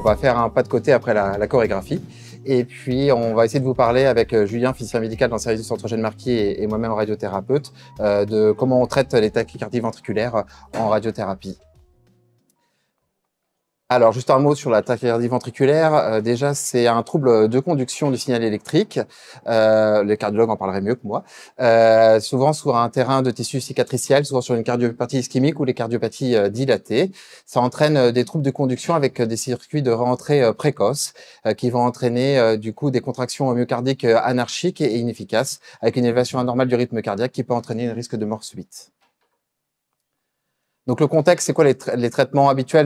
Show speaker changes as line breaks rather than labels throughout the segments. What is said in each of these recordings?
va faire un pas de côté après la chorégraphie. Et puis, on va essayer de vous parler avec Julien, physicien médical dans le service du centre Eugène Marquis et moi-même radiothérapeute, de comment on traite les tachycardies ventriculaires en radiothérapie. Alors, juste un mot sur la tachycardie ventriculaire. Déjà, c'est un trouble de conduction du signal électrique. Les cardiologues en parleraient mieux que moi. Souvent sur un terrain de tissu cicatriciel, souvent sur une cardiopathie ischémique ou les cardiopathies dilatées. Ça entraîne des troubles de conduction avec des circuits de rentrée précoces qui vont entraîner du coup des contractions myocardiques anarchiques et inefficaces, avec une élévation anormale du rythme cardiaque qui peut entraîner un risque de mort subite. Donc le contexte, c'est quoi les traitements habituels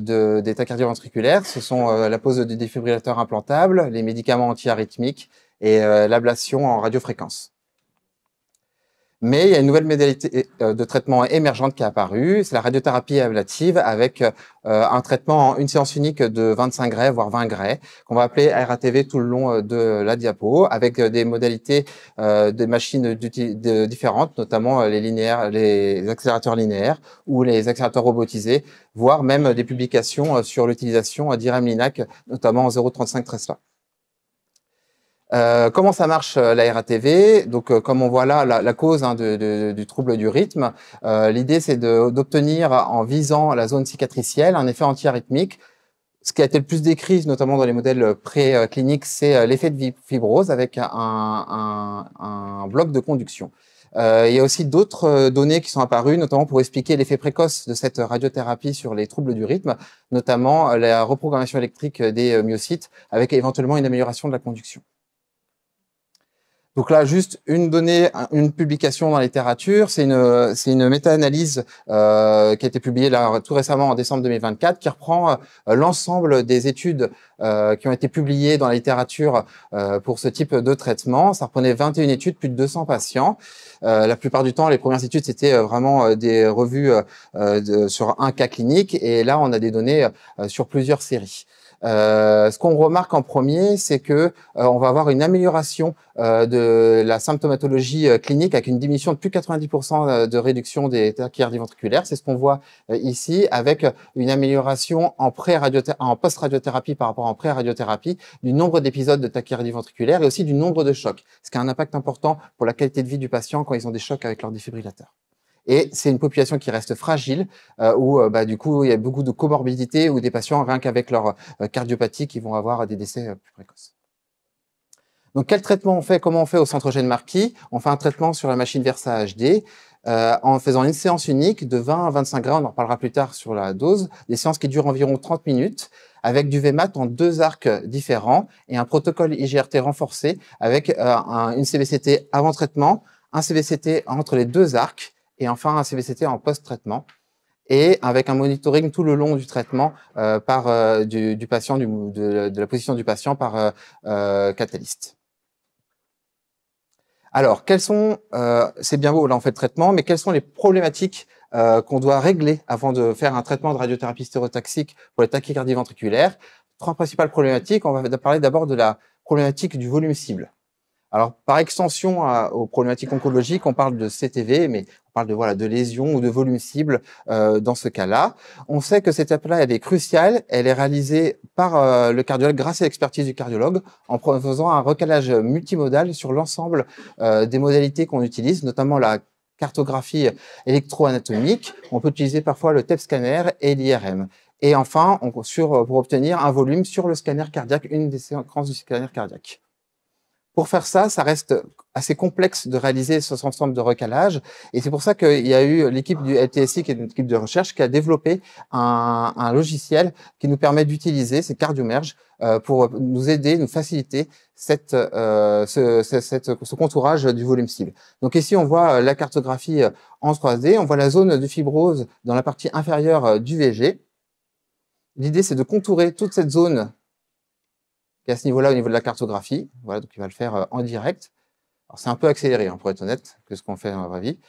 des tachycardies ventriculaires? Ce sont la pose de défibrillateurs implantables, les médicaments antiarythmiques et l'ablation en radiofréquence. Mais il y a une nouvelle modalité de traitement émergente qui est apparue, c'est la radiothérapie ablative avec un traitement en une séance unique de 25 grès, voire 20 grès, qu'on va appeler RATV tout le long de la diapo, avec des modalités des machines différentes, notamment les accélérateurs linéaires ou les accélérateurs robotisés, voire même des publications sur l'utilisation d'IRM-LINAC, notamment en 0,35 Tesla. Comment ça marche la RATV? Donc, comme on voit là, la cause du trouble du rythme, l'idée c'est d'obtenir, en visant la zone cicatricielle, un effet antiarythmique. Ce qui a été le plus décrit, notamment dans les modèles précliniques, c'est l'effet de fibrose avec un bloc de conduction. Il y a aussi d'autres données qui sont apparues, notamment pour expliquer l'effet précoce de cette radiothérapie sur les troubles du rythme, notamment la reprogrammation électrique des myocytes, avec éventuellement une amélioration de la conduction. Donc là, juste une donnée, une publication dans la littérature, c'est une méta-analyse qui a été publiée là tout récemment en décembre 2024, qui reprend l'ensemble des études qui ont été publiées dans la littérature pour ce type de traitement. Ça reprenait 21 études, plus de 200 patients. La plupart du temps, les premières études, c'était vraiment des revues sur un cas clinique, et là, on a des données sur plusieurs séries. Ce qu'on remarque en premier, c'est que on va avoir une amélioration de la symptomatologie clinique avec une diminution de plus de 90% de réduction des tachycardies ventriculaires. C'est ce qu'on voit ici, avec une amélioration en post-radiothérapie par rapport en pré-radiothérapie du nombre d'épisodes de tachycardie ventriculaire et aussi du nombre de chocs, ce qui a un impact important pour la qualité de vie du patient quand ils ont des chocs avec leur défibrillateur. Et c'est une population qui reste fragile, où du coup, il y a beaucoup de comorbidités, où des patients, rien qu'avec leur cardiopathie, qui vont avoir des décès plus précoces. Donc, quel traitement on fait? Comment on fait au centre Eugène Marquis? On fait un traitement sur la machine Versa HD, en faisant une séance unique de 20 à 25 grès, on en reparlera plus tard sur la dose, des séances qui durent environ 30 minutes, avec du VMAT en 2 arcs différents et un protocole IGRT renforcé avec une CVCT avant traitement, un CVCT entre les 2 arcs, et enfin un CVCT en post-traitement, et avec un monitoring tout le long du traitement du patient, de la position du patient par Catalyst. Alors, c'est bien beau, là on fait le traitement, mais quelles sont les problématiques qu'on doit régler avant de faire un traitement de radiothérapie stéréotaxique pour les tachycardies ventriculaires? 3 principales problématiques. On va parler d'abord de la problématique du volume cible. Alors, par extension aux problématiques oncologiques, on parle de CTV, mais on parle de lésions ou de volume cible dans ce cas-là. On sait que cette étape-là, elle est cruciale. Elle est réalisée par le cardiologue grâce à l'expertise du cardiologue en faisant un recalage multimodal sur l'ensemble des modalités qu'on utilise, notamment la cartographie électroanatomique. On peut utiliser parfois le TEP scanner et l'IRM. Et enfin, pour obtenir un volume sur le scanner cardiaque, une des séquences du scanner cardiaque. Pour faire ça, ça reste assez complexe de réaliser ce ensemble de recalage. Et c'est pour ça qu'il y a eu l'équipe du LTSI, qui est une équipe de recherche, qui a développé un logiciel qui nous permet d'utiliser ces CardioMerge pour nous aider, nous faciliter ce contourage du volume cible. Donc ici, on voit la cartographie en 3D. On voit la zone de fibrose dans la partie inférieure du VG. L'idée, c'est de contourer toute cette zone qui est à ce niveau-là, au niveau de la cartographie. Voilà, donc il va le faire en direct. Alors, c'est un peu accéléré, pour être honnête, que ce qu'on fait dans la vraie vie.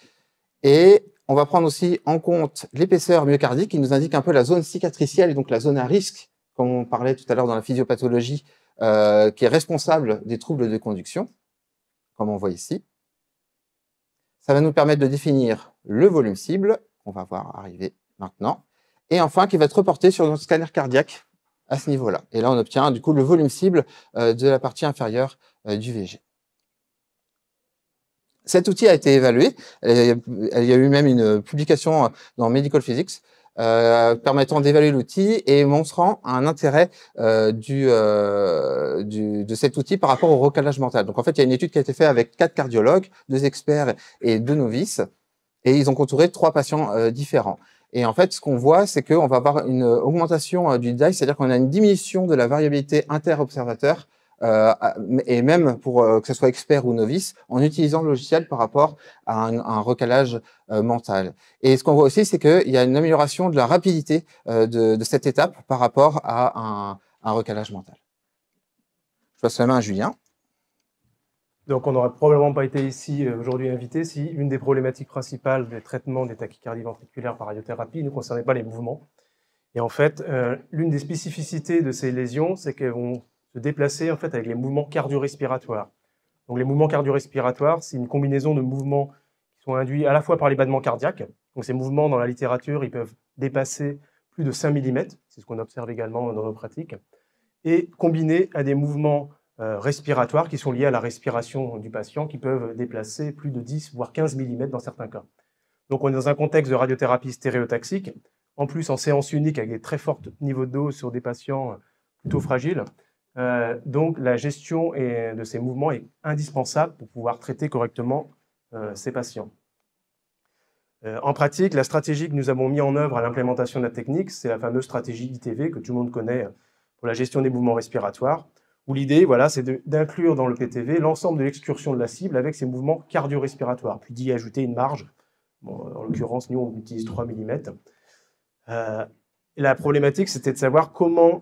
Et on va prendre aussi en compte l'épaisseur myocardique qui nous indique un peu la zone cicatricielle et donc la zone à risque, comme on parlait tout à l'heure dans la physiopathologie, qui est responsable des troubles de conduction, comme on voit ici. Ça va nous permettre de définir le volume cible, qu'on va voir arriver maintenant, et enfin qui va être reporté sur notre scanner cardiaque à ce niveau-là. Et là, on obtient du coup le volume cible de la partie inférieure du VG. Cet outil a été évalué. Il y a eu même une publication dans Medical Physics permettant d'évaluer l'outil et montrant un intérêt de cet outil par rapport au recalage mental. Donc en fait, il y a une étude qui a été faite avec 4 cardiologues, 2 experts et 2 novices, et ils ont contouré 3 patients différents. Et en fait, ce qu'on voit, c'est qu'on va avoir une augmentation du DICE, c'est-à-dire qu'on a une diminution de la variabilité inter-observateur, et même pour que ce soit expert ou novice, en utilisant le logiciel par rapport à un recalage mental. Et ce qu'on voit aussi, c'est qu'il y a une amélioration de la rapidité de cette étape par rapport à un recalage mental. Je passe la main à Julien.
Donc, on n'aurait probablement pas été ici aujourd'hui invité si une des problématiques principales des traitements des tachycardies ventriculaires par radiothérapie ne concernait pas les mouvements. Et en fait, l'une des spécificités de ces lésions, c'est qu'elles vont se déplacer en fait avec les mouvements cardio-respiratoires. Donc, les mouvements cardio-respiratoires, c'est une combinaison de mouvements qui sont induits à la fois par les battements cardiaques. Donc, ces mouvements, dans la littérature, ils peuvent dépasser plus de 5 mm. C'est ce qu'on observe également dans nos pratiques. Et combinés à des mouvements respiratoires qui sont liés à la respiration du patient, qui peuvent déplacer plus de 10 voire 15 mm dans certains cas. Donc on est dans un contexte de radiothérapie stéréotaxique, en plus en séance unique avec des très forts niveaux de dose sur des patients plutôt fragiles. Donc la gestion de ces mouvements est indispensable pour pouvoir traiter correctement ces patients. En pratique, la stratégie que nous avons mis en œuvre à l'implémentation de la technique, c'est la fameuse stratégie ITV que tout le monde connaît pour la gestion des mouvements respiratoires, où l'idée, voilà, c'est d'inclure dans le PTV l'ensemble de l'excursion de la cible avec ses mouvements cardio-respiratoires, puis d'y ajouter une marge. Bon, en l'occurrence, nous, on utilise 3 mm. La problématique, c'était de savoir comment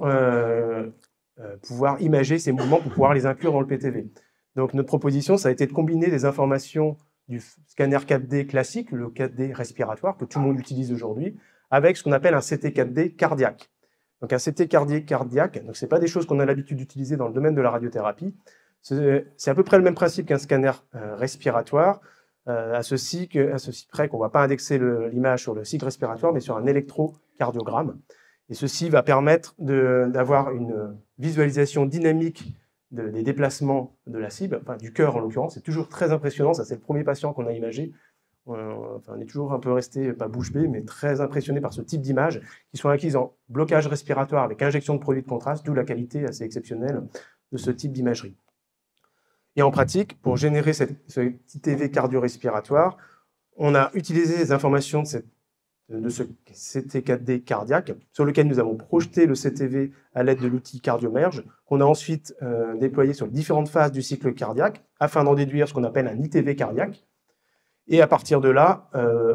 pouvoir imager ces mouvements pour pouvoir les inclure dans le PTV. Donc, notre proposition, ça a été de combiner des informations du scanner 4D classique, le 4D respiratoire, que tout le monde utilise aujourd'hui, avec ce qu'on appelle un CT 4D cardiaque. Donc un CT cardiaque, donc ce n'est pas des choses qu'on a l'habitude d'utiliser dans le domaine de la radiothérapie. C'est à peu près le même principe qu'un scanner respiratoire, à ceci près qu'on ne va pas indexer l'image sur le cycle respiratoire, mais sur un électrocardiogramme. Et ceci va permettre d'avoir une visualisation dynamique des déplacements de la cible, enfin du cœur en l'occurrence. C'est toujours très impressionnant, ça c'est le premier patient qu'on a imagé. On est toujours un peu resté, pas bouche bée, mais très impressionné par ce type d'images qui sont acquises en blocage respiratoire avec injection de produits de contraste, d'où la qualité assez exceptionnelle de ce type d'imagerie. Et en pratique, pour générer ce ITV cardio-respiratoire, on a utilisé les informations de ce CT4D cardiaque, sur lequel nous avons projeté le CTV à l'aide de l'outil CardioMerge, qu'on a ensuite déployé sur les différentes phases du cycle cardiaque, afin d'en déduire ce qu'on appelle un ITV cardiaque. Et à partir de là,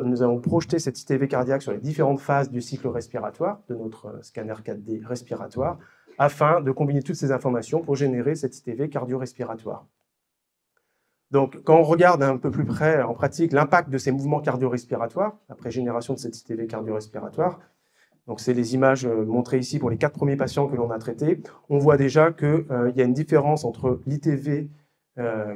nous avons projeté cet ITV cardiaque sur les différentes phases du cycle respiratoire de notre scanner 4D respiratoire, afin de combiner toutes ces informations pour générer cet ITV cardio-respiratoire. Donc, quand on regarde un peu plus près en pratique l'impact de ces mouvements cardio-respiratoires, après génération de cet ITV cardio-respiratoire, donc c'est les images montrées ici pour les 4 premiers patients que l'on a traités, on voit déjà qu'il y a une différence entre l'ITV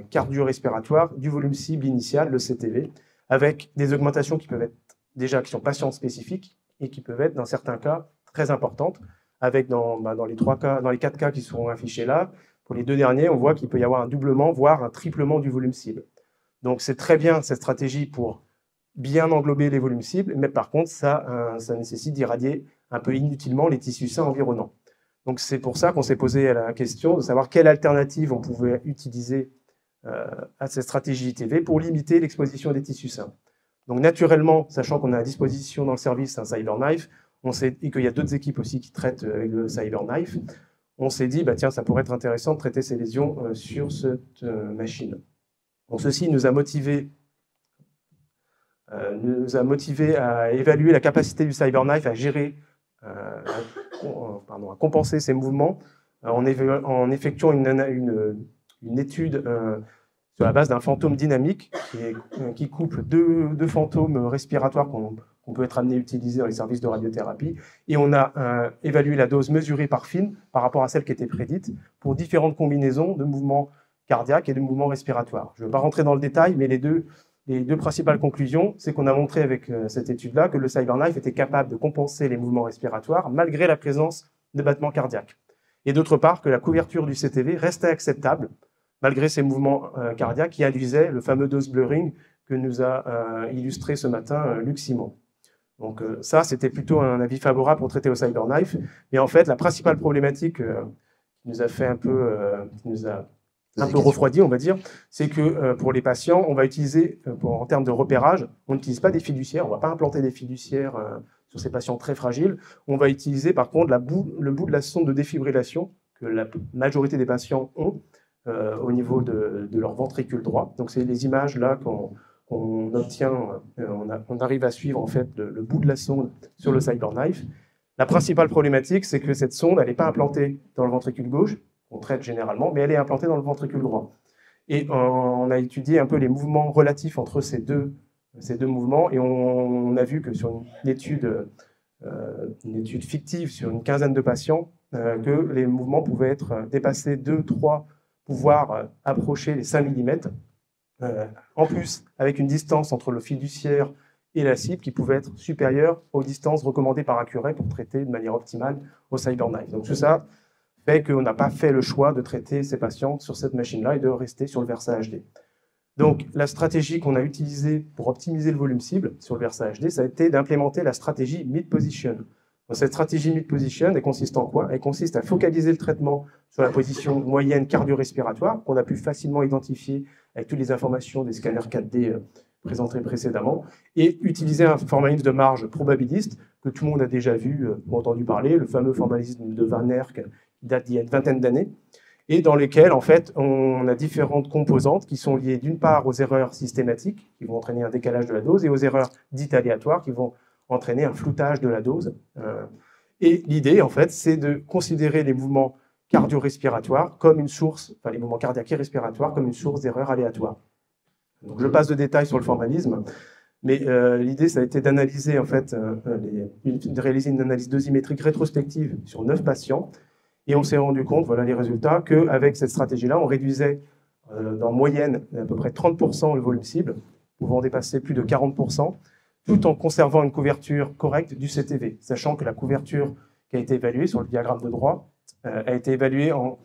cardio-respiratoire du volume cible initial, le CTV, avec des augmentations qui peuvent être déjà qui sont patientes spécifiques et qui peuvent être dans certains cas très importantes, avec dans les 4 cas qui seront affichés là, pour les 2 derniers, on voit qu'il peut y avoir un doublement, voire un triplement du volume cible. Donc c'est très bien cette stratégie pour bien englober les volumes cibles, mais par contre ça nécessite d'irradier un peu inutilement les tissus sains environnants. Donc c'est pour ça qu'on s'est posé la question de savoir quelle alternative on pouvait utiliser à cette stratégie ITV pour limiter l'exposition des tissus sains. Donc naturellement, sachant qu'on a à disposition dans le service un CyberKnife, et qu'il y a d'autres équipes aussi qui traitent avec le CyberKnife, on s'est dit, bah, tiens, ça pourrait être intéressant de traiter ces lésions sur cette machine. Donc ceci nous a motivé à évaluer la capacité du CyberKnife à gérer, à compenser ces mouvements en effectuant une étude sur la base d'un fantôme dynamique qui couple deux fantômes respiratoires qu'on peut être amené à utiliser dans les services de radiothérapie. Et on a évalué la dose mesurée par FIN par rapport à celle qui était prédite pour différentes combinaisons de mouvements cardiaques et de mouvements respiratoires. Je ne vais pas rentrer dans le détail, mais les deux principales conclusions, c'est qu'on a montré avec cette étude-là que le CyberKnife était capable de compenser les mouvements respiratoires malgré la présence de battements cardiaques. Et d'autre part, que la couverture du CTV restait acceptable, malgré ces mouvements cardiaques qui induisaient le fameux dose blurring que nous a illustré ce matin Luc Simon. Donc ça, c'était plutôt un avis favorable pour traiter au CyberKnife. Mais en fait, la principale problématique qui nous a fait un peu refroidi, on va dire, c'est que pour les patients, on va utiliser, en termes de repérage, on n'utilise pas des fiduciaires, on ne va pas implanter des fiduciaires sur ces patients très fragiles. On va utiliser par contre le bout de la sonde de défibrillation que la majorité des patients ont au niveau de leur ventricule droit. Donc c'est les images là qu'on obtient, on arrive à suivre en fait le bout de la sonde sur le CyberKnife. La principale problématique, c'est que cette sonde, elle n'est pas implantée dans le ventricule gauche, on traite généralement, mais elle est implantée dans le ventricule droit. Et on a étudié un peu les mouvements relatifs entre ces deux mouvements, et on a vu que sur une étude fictive sur une quinzaine de patients, que les mouvements pouvaient être dépassés 2, 3, voire approcher les 5 mm, en plus avec une distance entre le fiduciaire et la cible qui pouvait être supérieure aux distances recommandées par Accuray pour traiter de manière optimale au CyberKnife. Donc tout ça fait qu'on n'a pas fait le choix de traiter ces patients sur cette machine-là et de rester sur le Versa HD. Donc la stratégie qu'on a utilisée pour optimiser le volume cible sur le Versa HD, ça a été d'implémenter la stratégie mid-position. Cette stratégie mid-position, elle consiste en quoi? Elle consiste à focaliser le traitement sur la position moyenne cardio-respiratoire, qu'on a pu facilement identifier avec toutes les informations des scanners 4D présentés précédemment, et utiliser un formalisme de marge probabiliste que tout le monde a déjà vu ou entendu parler, le fameux formalisme de Van Herk qui date d'il y a une vingtaine d'années, et dans lesquels, en fait, on a différentes composantes qui sont liées d'une part aux erreurs systématiques, qui vont entraîner un décalage de la dose, et aux erreurs dites aléatoires, qui vont entraîner un floutage de la dose. Et l'idée, en fait, c'est de considérer les mouvements cardio-respiratoires comme une source, enfin les mouvements cardiaques et respiratoires comme une source d'erreurs aléatoires. Donc, je passe de détails sur le formalisme, mais l'idée, ça a été d'analyser, en fait, de réaliser une analyse dosimétrique rétrospective sur 9 patients, et on s'est rendu compte, voilà les résultats, qu'avec cette stratégie-là, on réduisait en moyenne à peu près 30% le volume cible, pouvant dépasser plus de 40%, tout en conservant une couverture correcte du CTV, sachant que la couverture qui a été évaluée sur le diagramme de droit a été évaluée en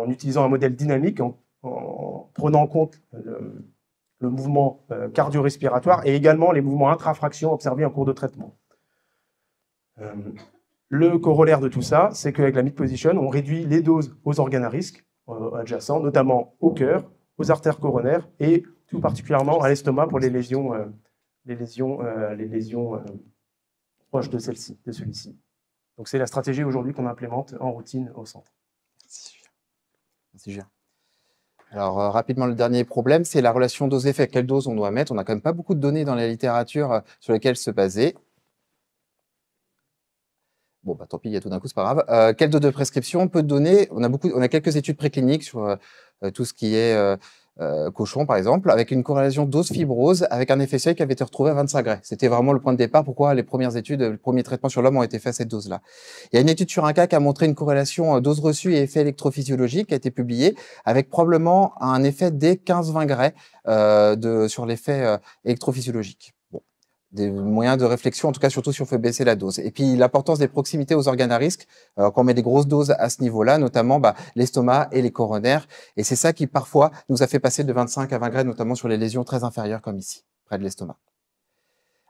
utilisant un modèle dynamique, en prenant en compte le mouvement cardio-respiratoire et également les mouvements intrafraction observés en cours de traitement. Le corollaire de tout ça, c'est qu'avec la mid-position, on réduit les doses aux organes à risque adjacents, notamment au cœur, aux artères coronaires et tout particulièrement à l'estomac pour les lésions proches de celui-ci. Donc c'est la stratégie aujourd'hui qu'on implémente en routine au centre.
Merci, Julien. Alors rapidement, le dernier problème, c'est la relation dose-effet. Quelle dose on doit mettre? On n'a quand même pas beaucoup de données dans la littérature sur lesquelles se baser. Bon, bah, tant pis, il y a tout d'un coup, c'est pas grave. Quelle dose de prescription on peut donner? On a quelques études précliniques sur tout ce qui est cochon, par exemple, avec une corrélation dose-fibrose, avec un effet seuil qui avait été retrouvé à 25 Gray. C'était vraiment le point de départ. Pourquoi les premières études, le premier traitement sur l'homme ont été faits à cette dose-là. Il y a une étude sur un cas qui a montré une corrélation dose reçue et effet électrophysiologique qui a été publiée, avec probablement un effet dès 15-20 Gray sur l'effet électrophysiologique. Des moyens de réflexion, en tout cas surtout si on fait baisser la dose. Et puis l'importance des proximités aux organes à risque, quand on met des grosses doses à ce niveau-là, notamment l'estomac et les coronaires. Et c'est ça qui parfois nous a fait passer de 25 à 20 Gray, notamment sur les lésions très inférieures comme ici, près de l'estomac.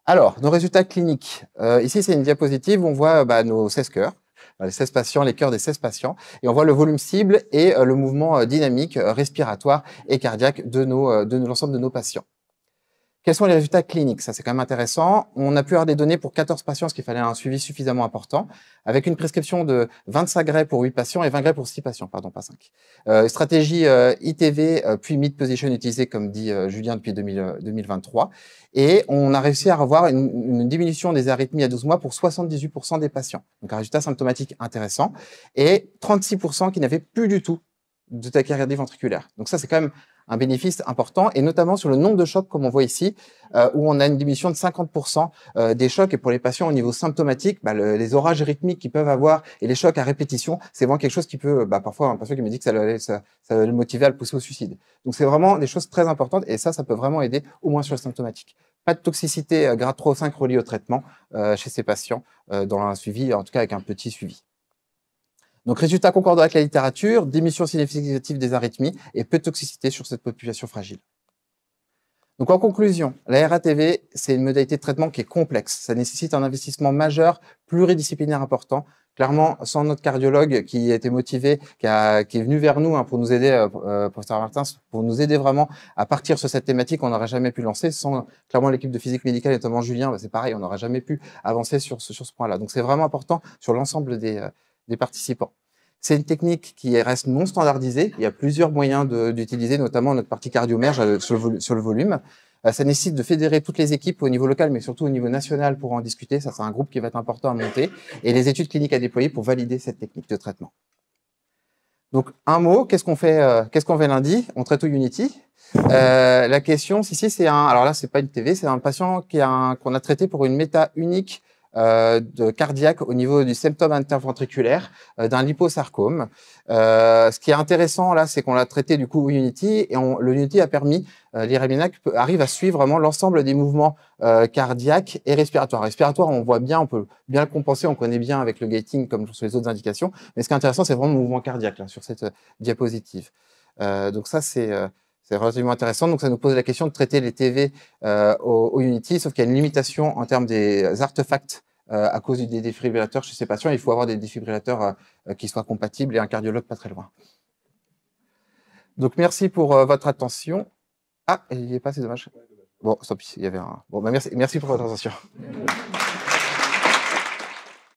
Alors, nos résultats cliniques. Ici, c'est une diapositive où on voit nos 16 cœurs, les 16 patients, les cœurs des 16 patients, et on voit le volume cible et le mouvement dynamique, respiratoire et cardiaque de l'ensemble de nos patients. Quels sont les résultats cliniques? Ça, c'est quand même intéressant. On a pu avoir des données pour 14 patients, ce qu'il fallait un suivi suffisamment important, avec une prescription de 25 Gray pour 8 patients et 20 Gray pour 6 patients, pardon, pas 5. Stratégie ITV, puis mid-position utilisée, comme dit Julien, depuis 2023. Et on a réussi à avoir une diminution des arythmies à 12 mois pour 78% des patients. Donc, un résultat symptomatique intéressant. Et 36% qui n'avaient plus du tout de tachycardie ventriculaire. Donc ça, c'est quand même un bénéfice important, et notamment sur le nombre de chocs, comme on voit ici, où on a une diminution de 50% des chocs. Et pour les patients au niveau symptomatique, les orages rythmiques qu'ils peuvent avoir et les chocs à répétition, c'est vraiment quelque chose qui peut, parfois un patient qui me dit que ça le motiver à le pousser au suicide. Donc c'est vraiment des choses très importantes, et ça peut vraiment aider, au moins sur le symptomatique. Pas de toxicité grade 3 ou 5 reliée au traitement chez ces patients, dans un suivi, en tout cas avec un petit suivi. Donc, résultat concordant avec la littérature, diminution significative des arythmies et peu de toxicité sur cette population fragile. Donc, en conclusion, la RATV, c'est une modalité de traitement qui est complexe. Ça nécessite un investissement majeur, pluridisciplinaire important. Clairement, sans notre cardiologue qui a été motivé, qui est venu vers nous pour nous aider, professeur Martins, pour nous aider vraiment à partir sur cette thématique, on n'aurait jamais pu lancer. Sans clairement l'équipe de physique médicale, notamment Julien, c'est pareil, on n'aurait jamais pu avancer sur ce point-là. Donc, c'est vraiment important sur l'ensemble des participants. C'est une technique qui reste non standardisée. Il y a plusieurs moyens d'utiliser, notamment notre partie cardiomère sur le volume. Ça nécessite de fédérer toutes les équipes au niveau local, mais surtout au niveau national pour en discuter. Ça, c'est un groupe qui va être important à monter. Et les études cliniques à déployer pour valider cette technique de traitement. Donc, un mot, qu'est-ce qu'on fait lundi? On traite au Unity. La question, c'est alors là, c'est pas une TV, c'est un patient qu'on a traité pour une méta unique de cardiaque au niveau du septum interventriculaire d'un liposarcome. Ce qui est intéressant là, c'est qu'on l'a traité du coup au Unity et le Unity a permis, l'Irabinac arrive à suivre vraiment l'ensemble des mouvements cardiaques et respiratoires. Respiratoire, on voit bien, on peut bien le compenser, on connaît bien avec le gating comme sur les autres indications. Mais ce qui est intéressant, c'est vraiment le mouvement cardiaque là, sur cette diapositive. Donc ça, c'est relativement intéressant. Donc, ça nous pose la question de traiter les TV au Unity, sauf qu'il y a une limitation en termes des artefacts à cause des défibrillateurs chez ces patients. Il faut avoir des défibrillateurs qui soient compatibles et un cardiologue pas très loin. Donc, merci pour votre attention. Ah, il n'y est pas, c'est dommage. Bon, tant pis, il y avait un... Bon, merci pour votre attention.